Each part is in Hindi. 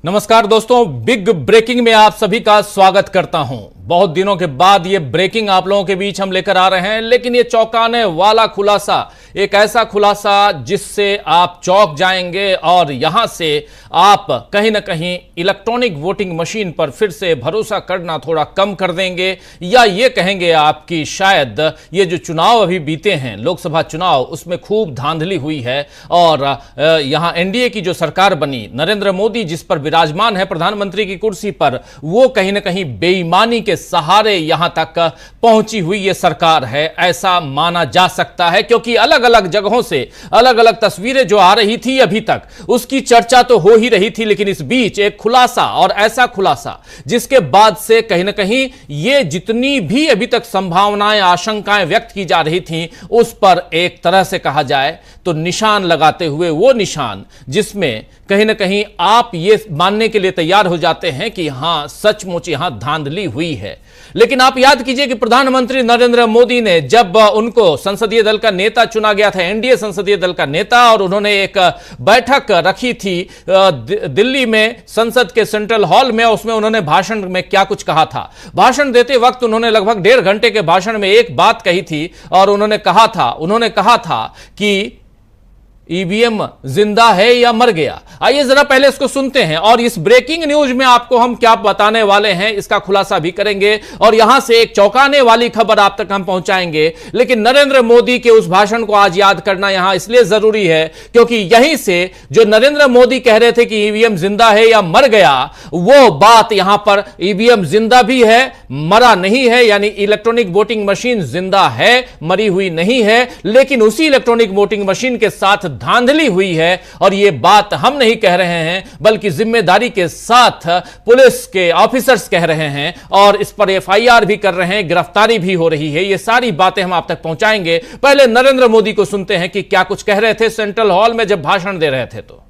नमस्कार दोस्तों, बिग ब्रेकिंग में आप सभी का स्वागत करता हूं। बहुत दिनों के बाद ये ब्रेकिंग आप लोगों के बीच हम लेकर आ रहे हैं, लेकिन ये चौंकाने वाला खुलासा, एक ऐसा खुलासा जिससे आप चौंक जाएंगे और यहां से आप कहीं ना कहीं इलेक्ट्रॉनिक वोटिंग मशीन पर फिर से भरोसा करना थोड़ा कम कर देंगे, या ये कहेंगे आपकी शायद ये जो चुनाव अभी बीते हैं, लोकसभा चुनाव, उसमें खूब धांधली हुई है और यहां एनडीए की जो सरकार बनी, नरेंद्र मोदी जिस पर विराजमान है प्रधानमंत्री की कुर्सी पर, वो कहीं ना कहीं बेईमानी के सहारे यहां तक पहुंची हुई ये सरकार है, ऐसा माना जा सकता है। क्योंकि अलग अलग जगहों से अलग अलग तस्वीरें जो आ रही थी अभी तक, उसकी चर्चा तो हो ही रही थी, लेकिन इस बीच एक खुलासा, और ऐसा खुलासा जिसके बाद से कहीं ना कहीं ये जितनी भी अभी तक संभावनाएं, आशंकाएं व्यक्त की जा रही थी, उस पर एक तरह से कहा जाए तो निशान लगाते हुए, वो निशान जिसमें कहीं ना कहीं आप ये मानने के लिए तैयार हो जाते हैं कि हां सचमुच यहां धांधली हुई है। लेकिन आप याद कीजिए कि प्रधानमंत्री नरेंद्र मोदी ने जब उनको संसदीय दल का नेता चुना गया था, एनडीए संसदीय दल का नेता, और उन्होंने एक बैठक रखी थी दिल्ली में संसद के सेंट्रल हॉल में, उसमें उन्होंने भाषण में क्या कुछ कहा था। भाषण देते वक्त उन्होंने लगभग 1.5 घंटे के भाषण में एक बात कही थी, और उन्होंने कहा था कि ईवीएम जिंदा है या मर गया। आइए जरा पहले इसको सुनते हैं, और इस ब्रेकिंग न्यूज में आपको हम क्या बताने वाले हैं इसका खुलासा भी करेंगे, और यहां से एक चौंकाने वाली खबर आप तक हम पहुंचाएंगे। लेकिन नरेंद्र मोदी के उस भाषण को आज याद करना यहां इसलिए जरूरी है क्योंकि यहीं से जो नरेंद्र मोदी कह रहे थे कि ईवीएम जिंदा है या मर गया, वो बात यहां पर ईवीएम जिंदा भी है, मरा नहीं है, यानी इलेक्ट्रॉनिक वोटिंग मशीन जिंदा है, मरी हुई नहीं है। लेकिन उसी इलेक्ट्रॉनिक वोटिंग मशीन के साथ धांधली हुई है, और यह बात हम नहीं कह रहे हैं बल्कि जिम्मेदारी के साथ पुलिस के ऑफिसर्स कह रहे हैं, और इस पर एफआईआर भी कर रहे हैं, गिरफ्तारी भी हो रही है। ये सारी बातें हम आप तक पहुंचाएंगे। पहले नरेंद्र मोदी को सुनते हैं कि क्या कुछ कह रहे थे सेंट्रल हॉल में जब भाषण दे रहे थे। तो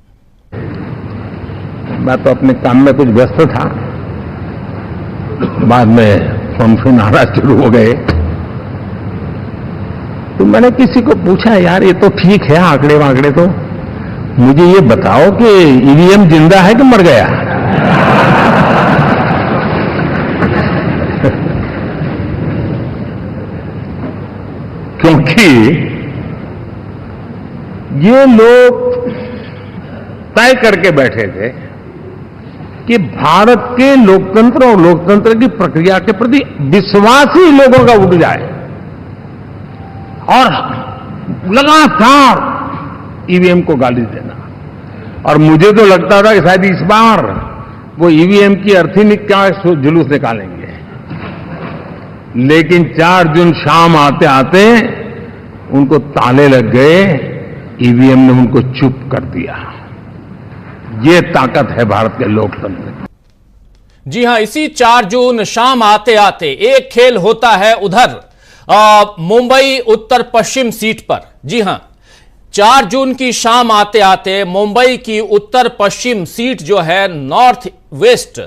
मैं तो अपने काम में कुछ व्यस्त था, बाद में फोन आना शुरू हो गए, तो मैंने किसी को पूछा, यार ये तो ठीक है आंकड़े वांकड़े, तो मुझे ये बताओ कि ईवीएम जिंदा है कि मर गया। क्योंकि ये लोग तय करके बैठे थे कि भारत के लोकतंत्र और लोकतंत्र की प्रक्रिया के प्रति विश्वास ही लोगों का उठ जाए, और लगातार ईवीएम को गाली देना। और मुझे तो लगता था कि शायद इस बार वो ईवीएम की अर्थी का जुलूस निकालेंगे, लेकिन 4 जून शाम आते आते उनको ताले लग गए, ईवीएम ने उनको चुप कर दिया। ये ताकत है भारत के लोकतंत्र की। जी हां, इसी 4 जून शाम आते आते एक खेल होता है उधर मुंबई उत्तर पश्चिम सीट पर। जी हां, 4 जून की शाम आते आते मुंबई की उत्तर पश्चिम सीट जो है, नॉर्थ वेस्ट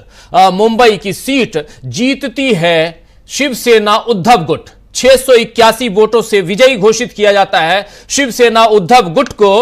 मुंबई की सीट जीतती है शिवसेना उद्धव गुट। 681 वोटों से विजयी घोषित किया जाता है शिवसेना उद्धव गुट को।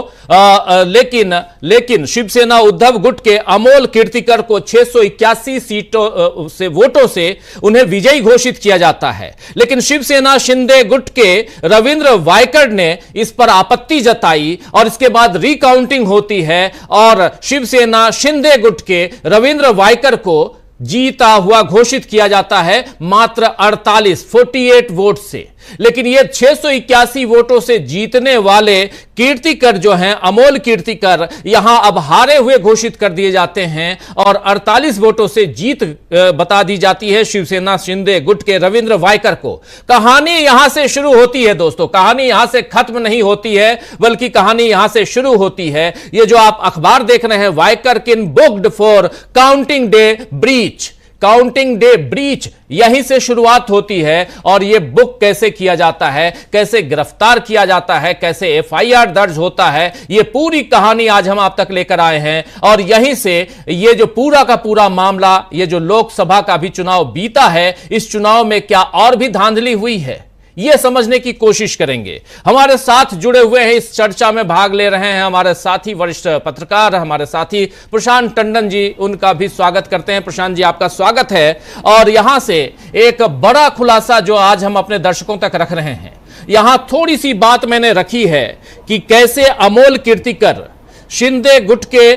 लेकिन शिवसेना उद्धव गुट के अमोल कीर्तिकर को 681 सीटों से वोटों से उन्हें विजयी घोषित किया जाता है। लेकिन शिवसेना शिंदे गुट के रविंद्र वायकर ने इस पर आपत्ति जताई, और इसके बाद रिकाउंटिंग होती है, और शिवसेना शिंदे गुट के रविंद्र वायकर को जीता हुआ घोषित किया जाता है मात्र 48 वोट से। लेकिन ये 681 वोटों से जीतने वाले कीर्तिकर जो हैं, अमोल कीर्तिकर, यहां अब हारे हुए घोषित कर दिए जाते हैं, और 48 वोटों से जीत बता दी जाती है शिवसेना शिंदे गुट के रविंद्र वायकर को। कहानी यहां से शुरू होती है दोस्तों, कहानी यहां से खत्म नहीं होती है, बल्कि कहानी यहां से शुरू होती है। ये जो आप अखबार देख रहे हैं, वायकर किन booked for counting day breach, counting day breach, यहीं से शुरुआत होती है। और यह बुक कैसे किया जाता है, कैसे गिरफ्तार किया जाता है, कैसे एफआईआर दर्ज होता है, यह पूरी कहानी आज हम आप तक लेकर आए हैं। और यहीं से यह जो पूरा का पूरा मामला, यह जो लोकसभा का भी चुनाव बीता है, इस चुनाव में क्या और भी धांधली हुई है, यह समझने की कोशिश करेंगे। हमारे साथ जुड़े हुए हैं, इस चर्चा में भाग ले रहे हैं हमारे साथी वरिष्ठ पत्रकार, हमारे साथी प्रशांत टंडन जी। उनका भी स्वागत करते हैं। प्रशांत जी, आपका स्वागत है। और यहां से एक बड़ा खुलासा जो आज हम अपने दर्शकों तक रख रहे हैं, यहां थोड़ी सी बात मैंने रखी है कि कैसे अमोल कीर्तिकर, शिंदे गुट के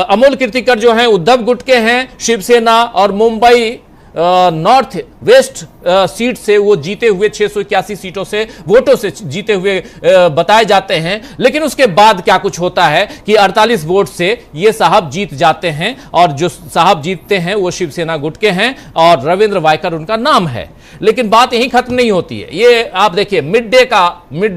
अमोल कीर्तिकर जो हैं उद्धव गुट के हैं, शिवसेना और मुंबई नॉर्थ वेस्ट सीट से वो जीते हुए 681 सीटों से वोटों से जीते हुए बताए जाते हैं। लेकिन उसके बाद क्या कुछ होता है कि 48 वोट से ये साहब जीत जाते हैं, और जो साहब जीतते हैं वो शिवसेना गुट के हैं और रविंद्र वायकर उनका नाम है। लेकिन बात यहीं खत्म नहीं होती है। ये आप देखिए, मिड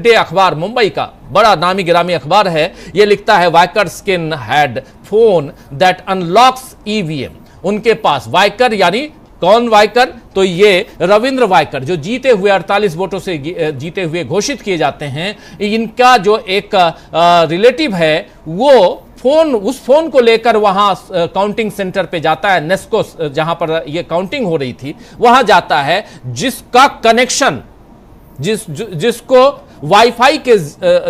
डे अखबार मुंबई का बड़ा नामी गिरामी अखबार है, ये लिखता है Waikar skin had phone that unlocks EVM. उनके पास वायकर, यानी कौन वायकर? तो ये रविंद्र वायकर जो जीते हुए 48 वोटों से जीते हुए घोषित किए जाते हैं। इनका जो एक रिलेटिव है वो उस फोन को लेकर वहां काउंटिंग सेंटर पे जाता है, नेस्को जहां पर ये काउंटिंग हो रही थी वहां जाता है, जिसका कनेक्शन जिसको वाईफाई के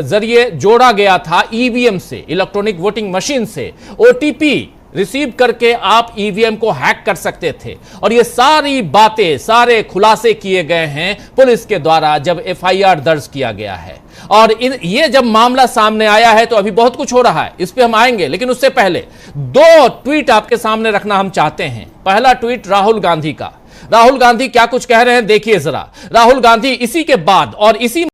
जरिए जोड़ा गया था ईवीएम से, इलेक्ट्रॉनिक वोटिंग मशीन से। ओटीपी रिसीव करके आप ईवीएम को हैक कर सकते थे। और ये सारी बातें, सारे खुलासे किए गए हैं पुलिस के द्वारा जब एफआईआर दर्ज किया गया है। और ये जब मामला सामने आया है तो अभी बहुत कुछ हो रहा है, इस पे हम आएंगे। लेकिन उससे पहले 2 ट्वीट आपके सामने रखना हम चाहते हैं। पहला ट्वीट राहुल गांधी का। राहुल गांधी क्या कुछ कह रहे हैं देखिए जरा। राहुल गांधी इसी के बाद और इसी